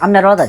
আপনার অর্ডার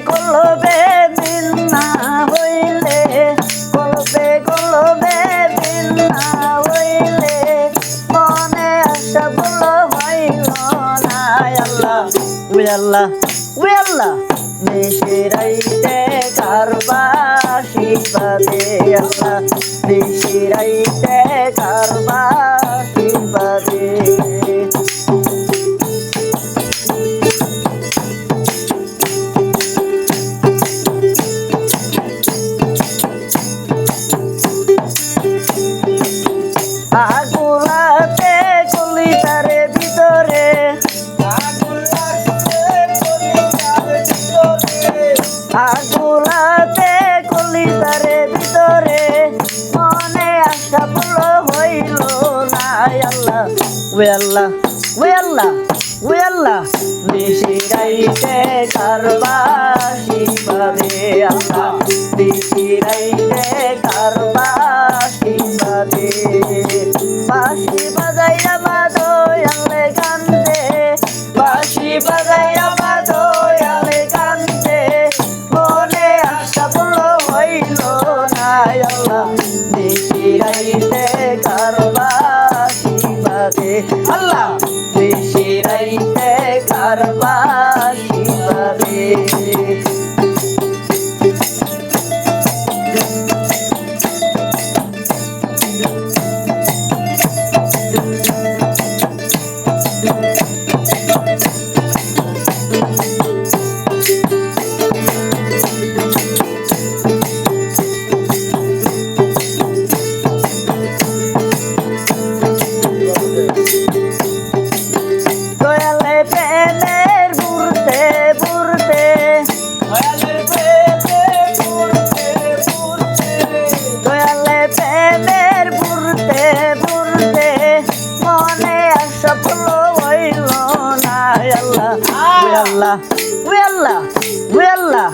কলবে মিল না হইলে কলবে মিল না হইলে মনে আশা বলো হইল না আল্লাহ আল্লাহ আল্লাহ নিশিরাইতে কারবাসি বাদে আল্লাহ নিশিরাইতে কারবাসি বাদে আগুলাতে কলিতারে ভিতরে আগুলাতে কলিতারে ভিতরে মনে আশা বলো হইল না আল্লাহ আল্লাহ আল্লাহ আল্লাহ নিশিরাইতে কারবাসি বাদে আল্লাহ নিশিরাইতে কারবাসি বাদে বাঁশি বাজাইয়া বাদোয়ালে কান্দে বাঁশি বাজাইয়া বাদোয়ালে কান্দে মনে আশা বলো হইল না আল্লাহ নিশিরাইতে কারবাসি বাদে আল্লাহ নিশিরাইতে কারবাসি বাদে দয়ালে প্রেমের বুড়তে বুড়তে দয়ালে প্রেমের বুড়তে বুড়তে মনে আশা বলো হইল না আল্লাহ আল্লাহ আল্লাহ আল্লাহ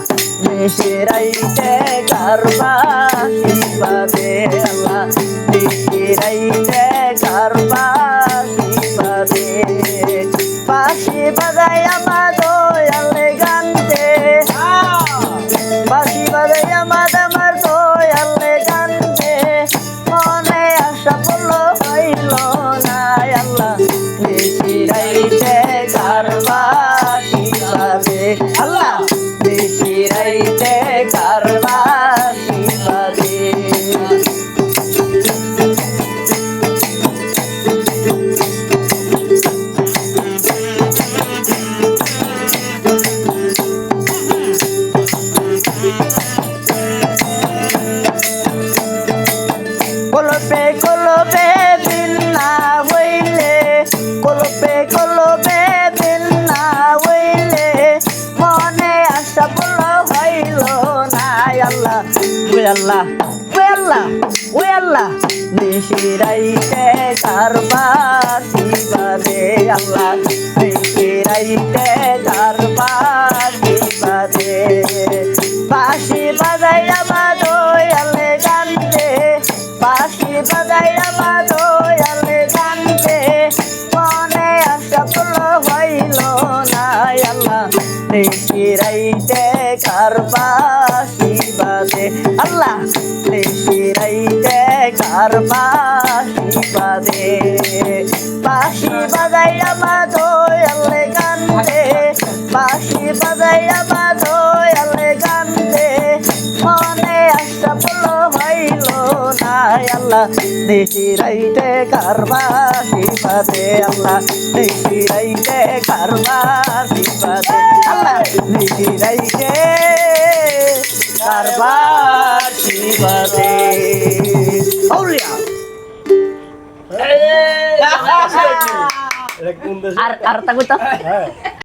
নিশিরাইতে কারবাসি বাদে আল্লাহ নিশিরাইতে কারবাসি বাদে বাঁশি বাজাইয়া বাদোয়ালে গানতে বাঁশি বাজাইয়া আমার দোয়ালে গানতে মনে আশা বলো হইল না আল্লাহ নিশিরাইতে কারবাসি বাদে আল্লাহ নিশিরাইতে কারবাসি বাদে কলবে মিল না হইলে কলবে মিল না হইলে মনে আশা বলো হইল না আল্লাহ আল্লাহ আল্লাহ আল্লাহ নিশিরাইতে কারবাসি বাদে আল্লাহ নিশিরাইতে কারবাসি বাদে বাঁশি বাজাইয়া বাদোয়ালে গানতে বাঁশি বাজাইয়া বাদোয়ালে গানতে মনে আশা বলো হইল না আল্লাহ নিশিরাইতে কারবাসি বাদে আল্লাহ নিশিরাইতে কারবাসি বাদে বাঁশি বাজাইয়া বাদোয়ালে গানতে বাঁশি বাজাইয়া বাদোয়ালে গানতে মনে আশা বলো হইল না আল্লাহ নিশিরাইতে কারবাসি বাদে আল্লাহ নিশিরাইতে কারবাসি বাদে আল্লাহ রিটি রাইকে কারবার শিবাদে আউলিয়া এটা কোন দেশে? আর তা কইতা হ্যাঁ